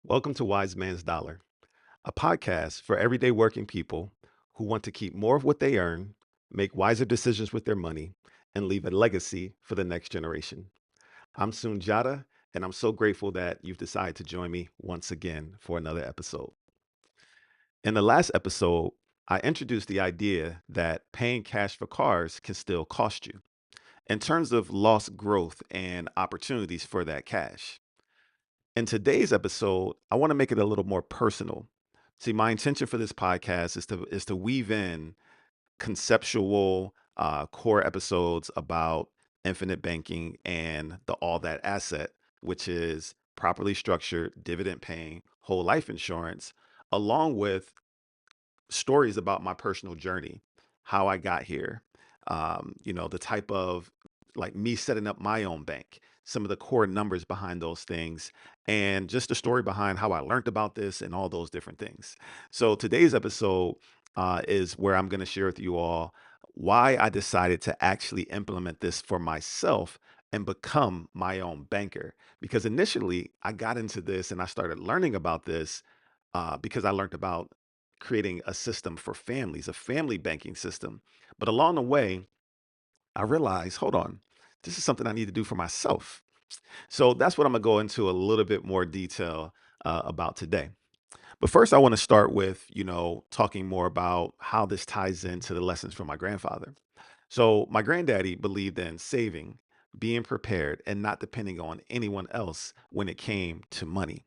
Welcome to Wise Man's Dollar, a podcast for everyday working people who want to keep more of what they earn, make wiser decisions with their money, and leave a legacy for the next generation. I'm Sunjata, and I'm so grateful that you've decided to join me once again for another episode. In the last episode, I introduced the idea that paying cash for cars can still cost you in terms of lost growth and opportunities for that cash. In today's episode, I want to make it a little more personal. See, my intention for this podcast is to weave in conceptual core episodes about infinite banking and the all that asset, which is properly structured dividend paying whole life insurance, along with stories about my personal journey, how I got here, the type of like me setting up my own bank, some of the core numbers behind those things, and just the story behind how I learned about this and all those different things. So today's episode is where I'm going to share with you all why I decided to actually implement this for myself and become my own banker. Because initially I got into this and I started learning about this because I learned about creating a system for families, a family banking system. But along the way, I realized, hold on, this is something I need to do for myself. So that's what I'm going to go into a little bit more detail about today. But first, I want to start with, talking more about how this ties into the lessons from my grandfather. So, my granddaddy believed in saving, being prepared, and not depending on anyone else when it came to money.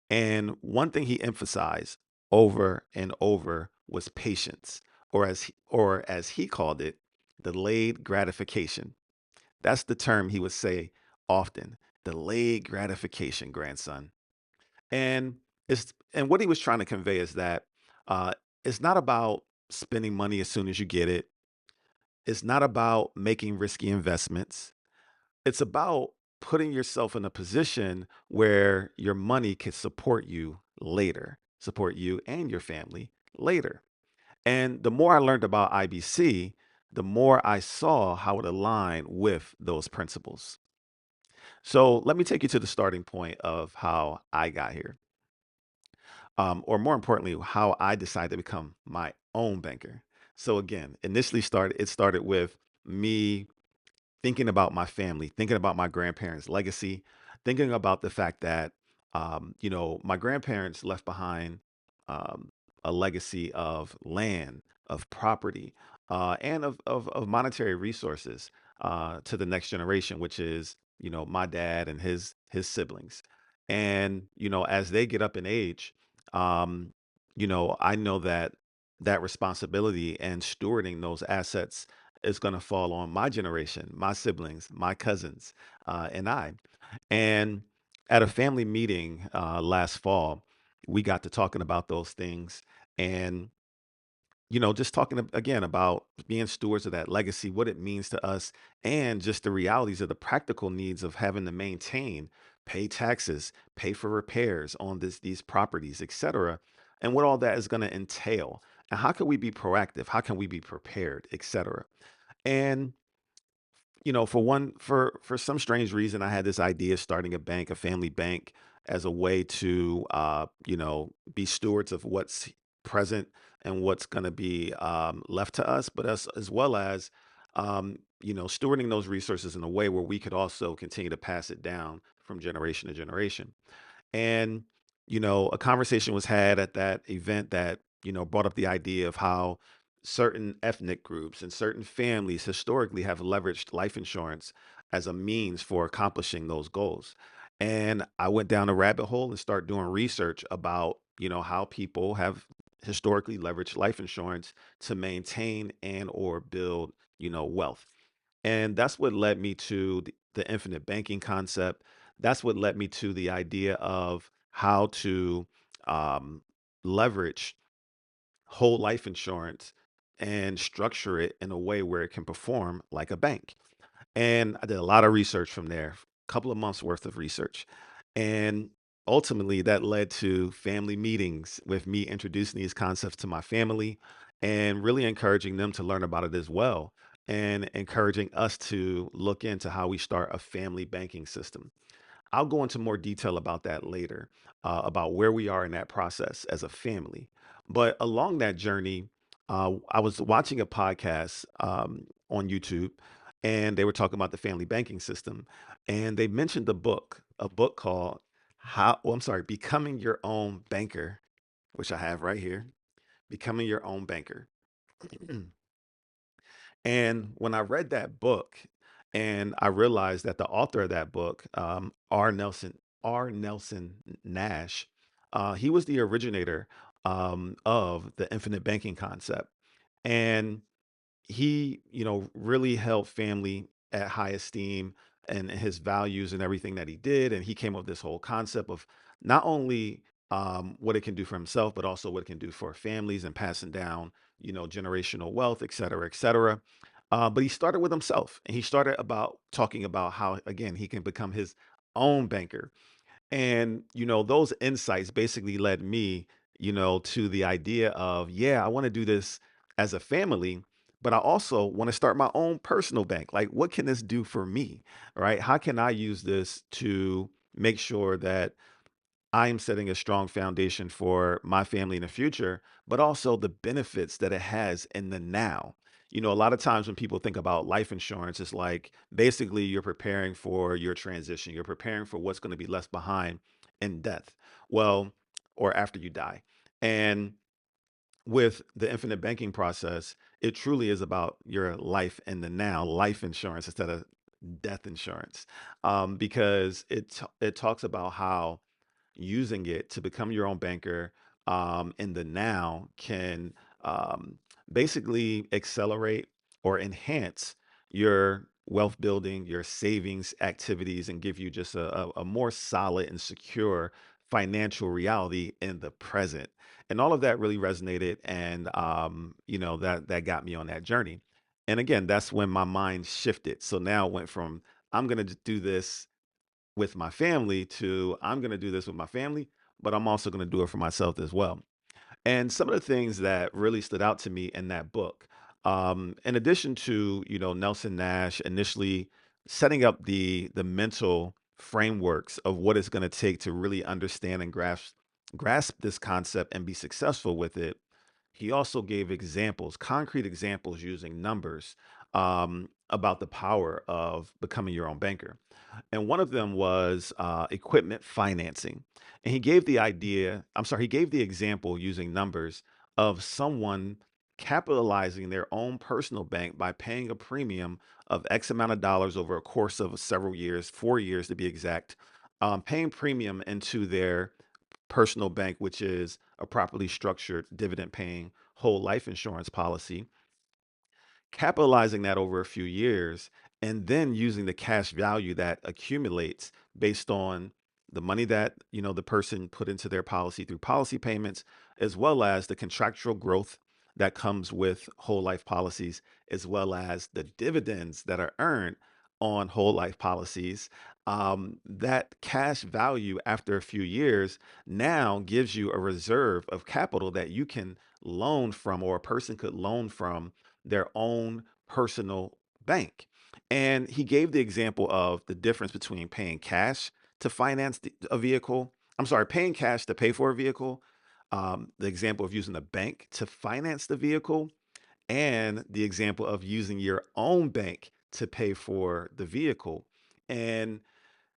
And one thing he emphasized over and over was patience, or as he called it, delayed gratification. That's the term he would say often, delayed gratification, grandson. And what he was trying to convey is that uh, it's not about spending money as soon as you get it. It's not about making risky investments. It's about putting yourself in a position where your money can support you later, support you and your family later. And the more I learned about IBC, the more I saw how it aligned with those principles. So let me take you to the starting point of how I got here, or more importantly, how I decided to become my own banker. So again, it started with me thinking about my family, thinking about my grandparents' legacy, thinking about the fact that, my grandparents left behind um, a legacy of land, of property, and of monetary resources to the next generation, which is, my dad and his siblings. And, as they get up in age, um, I know that that responsibility and stewarding those assets is going to fall on my generation, my siblings, my cousins, and I. And at a family meeting last fall, we got to talking about those things and, just talking again about being stewards of that legacy, what it means to us, and just the realities of the practical needs of having to maintain, pay taxes, pay for repairs on these properties, etc., and what all that is going to entail. And how can we be proactive? How can we be prepared, etc.? And for some strange reason, I had this idea of starting a bank, a family bank, as a way to, be stewards of what's present and what's going to be left to us, but as well as, stewarding those resources in a way where we could also continue to pass it down from generation to generation. And, a conversation was had at that event that, brought up the idea of how certain ethnic groups and certain families historically have leveraged life insurance as a means for accomplishing those goals. And I went down a rabbit hole and started doing research about, how people have historically leveraged life insurance to maintain and or build, wealth. And that's what led me to the infinite banking concept. That's what led me to the idea of how to um, leverage whole life insurance and structure it in a way where it can perform like a bank. And I did a lot of research from there, a couple of months worth of research. And ultimately, that led to family meetings with me introducing these concepts to my family and really encouraging them to learn about it as well. And encouraging us to look into how we start a family banking system. I'll go into more detail about that later, about where we are in that process as a family. But along that journey, I was watching a podcast on YouTube, and they were talking about the family banking system, and they mentioned a book called Becoming Your Own Banker, which I have right here, Becoming Your Own Banker. And when I read that book, and I realized that the author of that book, R. Nelson Nash, he was the originator of the infinite banking concept, and he, really held family at high esteem and his values and everything that he did. And he came up with this whole concept of not only what it can do for himself, but also what it can do for families and passing down, generational wealth, et cetera, et cetera. But he started with himself, and he started about talking about how, again, he can become his own banker. And, those insights basically led me, to the idea of, yeah, I want to do this as a family, but I also want to start my own personal bank. Like, what can this do for me? Right? How can I use this to make sure that I am setting a strong foundation for my family in the future, but also the benefits that it has in the now. A lot of times when people think about life insurance, it's like basically you're preparing for your transition, you're preparing for what's going to be left behind in death. Well, or after you die. And with the infinite banking process, it truly is about your life in the now, life insurance instead of death insurance, because it talks about how using it to become your own banker in the now can basically accelerate or enhance your wealth building, your savings activities, and give you just a more solid and secure financial reality in the present. And all of that really resonated, and that got me on that journey. And again, that's when my mind shifted. So now it went from I'm going to do this with my family to I'm going to do this with my family, but I'm also going to do it for myself as well. And some of the things that really stood out to me in that book, in addition to Nelson Nash initially setting up the mental frameworks of what it's going to take to really understand and grasp this concept and be successful with it, he also gave examples, concrete examples using numbers about the power of becoming your own banker. And one of them was equipment financing. And he gave the example using numbers of someone capitalizing their own personal bank by paying a premium of X amount of dollars over a course of several years, 4 years to be exact, paying premium into their personal bank, which is a properly structured dividend paying whole life insurance policy, capitalizing that over a few years, and then using the cash value that accumulates based on the money that the person put into their policy through policy payments, as well as the contractual growth that comes with whole life policies, as well as the dividends that are earned on whole life policies. That cash value after a few years now gives you a reserve of capital that you can loan from, or a person could loan from their own personal bank. And he gave the example of the difference between paying cash to finance a vehicle. I'm sorry, paying cash to pay for a vehicle. The example of using a bank to finance the vehicle, and the example of using your own bank to pay for the vehicle. And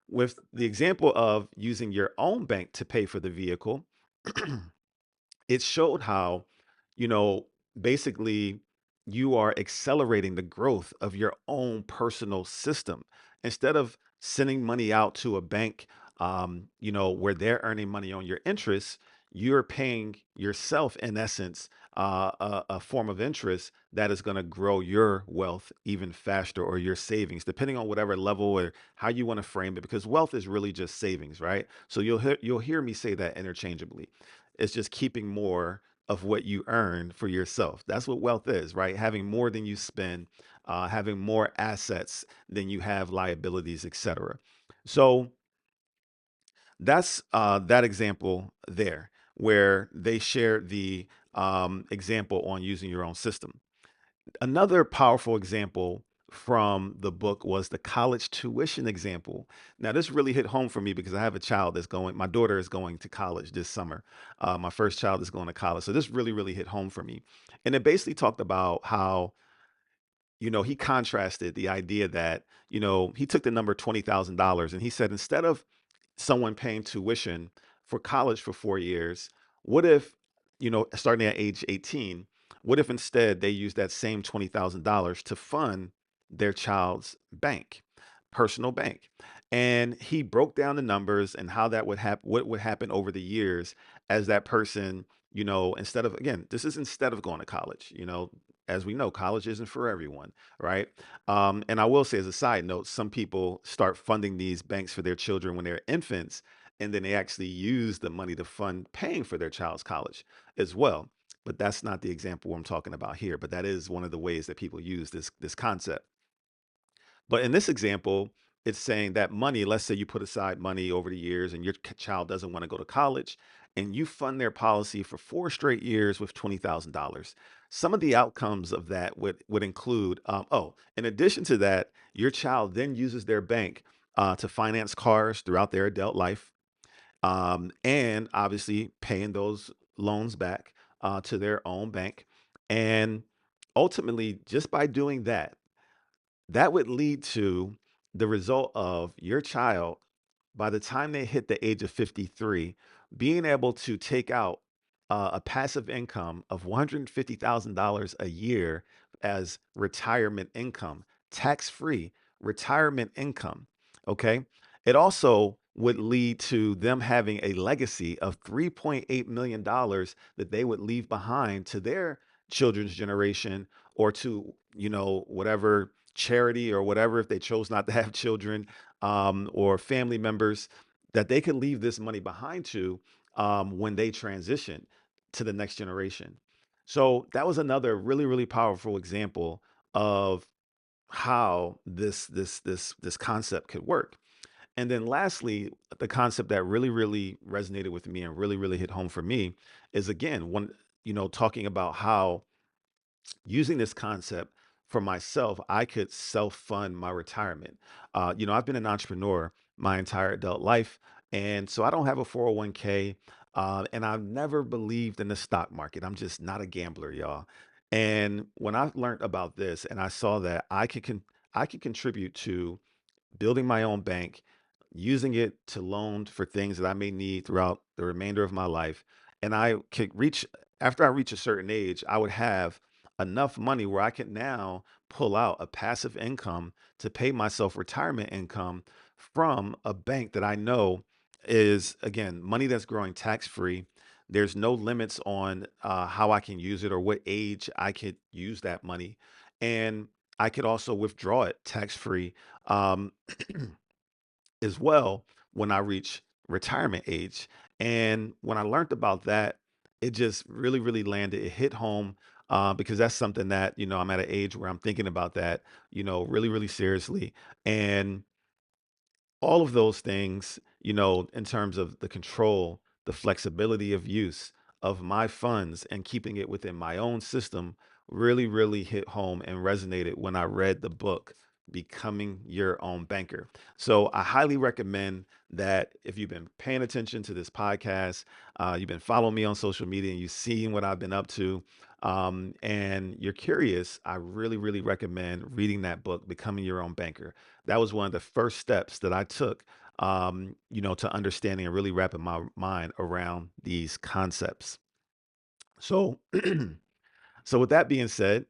with the example of using your own bank to pay for the vehicle, it showed how, you know, basically you are accelerating the growth of your own personal system. Instead of sending money out to a bank, where they're earning money on your interest, you're paying yourself, in essence, a form of interest that is going to grow your wealth even faster, or your savings, depending on whatever level or how you want to frame it. Because wealth is really just savings, right? So you'll hear me say that interchangeably. It's just keeping more of what you earn for yourself. That's what wealth is, right? Having more than you spend, having more assets than you have liabilities, etc. So that's that example there, where they share the example on using your own system. Another powerful example from the book was the college tuition example. Now, this really hit home for me because I have a child that's going, my daughter is going to college this summer. My first child is going to college. So this really, really hit home for me. And it basically talked about how, he contrasted the idea that, he took the number $20,000 and he said, instead of someone paying tuition for college for 4 years, what if, starting at age 18, what if instead they use that same $20,000 to fund their child's personal bank? And he broke down the numbers and how that would happen, what would happen over the years as that person, instead of, again, this is instead of going to college, as we know, college isn't for everyone, right? And I will say, as a side note, some people start funding these banks for their children when they're infants, and then they actually use the money to fund paying for their child's college as well. But that's not the example I'm talking about here. But that is one of the ways that people use this concept. But in this example, it's saying that money, let's say you put aside money over the years and your child doesn't want to go to college and you fund their policy for 4 straight years with $20,000. Some of the outcomes of that would include, in addition to that, your child then uses their bank to finance cars throughout their adult life, and obviously paying those loans back to their own bank. And ultimately, just by doing that, that would lead to the result of your child, by the time they hit the age of 53, being able to take out a passive income of $150,000 a year as retirement income, tax free retirement income. Okay. It also would lead to them having a legacy of $3.8 million dollars that they would leave behind to their children's generation, or to, whatever charity or whatever, if they chose not to have children, or family members, that they could leave this money behind to, when they transition to the next generation. So that was another really, really powerful example of how this concept could work. And then lastly, the concept that really, really resonated with me and really, really hit home for me is, again, one, talking about how, using this concept for myself, I could self fund my retirement. I've been an entrepreneur my entire adult life. And so I don't have a 401k. And I've never believed in the stock market. I'm just not a gambler, y'all. And when I learned about this and I saw that I could contribute to building my own bank, using it to loan for things that I may need throughout the remainder of my life. And I could reach, after I reach a certain age, I would have enough money where I can now pull out a passive income to pay myself retirement income from a bank that I know is, again, money that's growing tax free. There's no limits on how I can use it or what age I could use that money. And I could also withdraw it tax free, um, as well when I reach retirement age. And when I learned about that, it just really, really landed. It hit home, because that's something that, I'm at an age where I'm thinking about that, really, really seriously. And all of those things, in terms of the control, the flexibility of use of my funds and keeping it within my own system, really, really hit home and resonated when I read the book, Becoming Your Own Banker. So I highly recommend that if you've been paying attention to this podcast, you've been following me on social media and you've seen what I've been up to, and you're curious, I really, really recommend reading that book, Becoming Your Own Banker. That was one of the first steps that I took, to understanding and really wrapping my mind around these concepts. So, so with that being said,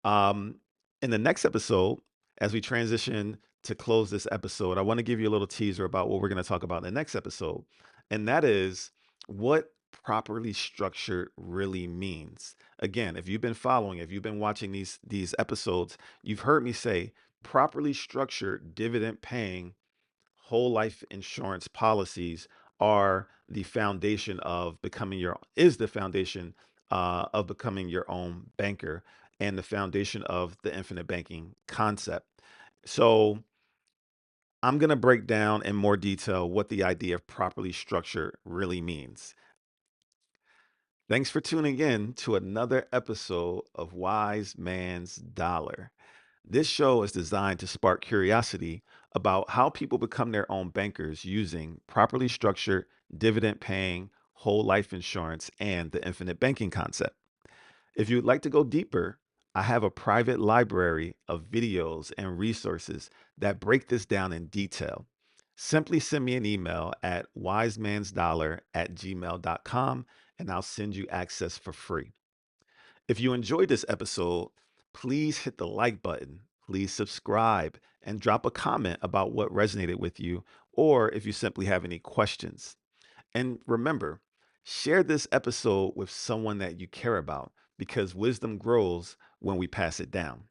um, in the next episode, as we transition to close this episode, I want to give you a little teaser about what we're going to talk about in the next episode. And that is what properly structured really means. Again, if you've been following, if you've been watching these episodes, you've heard me say properly structured dividend paying whole life insurance policies are the foundation of becoming your is the foundation of becoming your own banker, and the foundation of the infinite banking concept. So I'm going to break down in more detail what the idea of properly structured really means. Thanks for tuning in to another episode of Wise Man's Dollar. This show is designed to spark curiosity about how people become their own bankers using properly structured, dividend paying, whole life insurance and the infinite banking concept. If you'd like to go deeper, I have a private library of videos and resources that break this down in detail. Simply send me an email at wisemansdollar@gmail.com and I'll send you access for free. If you enjoyed this episode, please hit the like button, please subscribe, and drop a comment about what resonated with you, or if you simply have any questions. And remember, share this episode with someone that you care about because wisdom grows when we pass it down.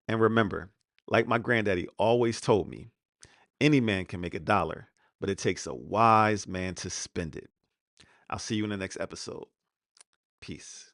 And remember, like my granddaddy always told me, any man can make a dollar, but it takes a wise man to spend it. I'll see you in the next episode. Peace.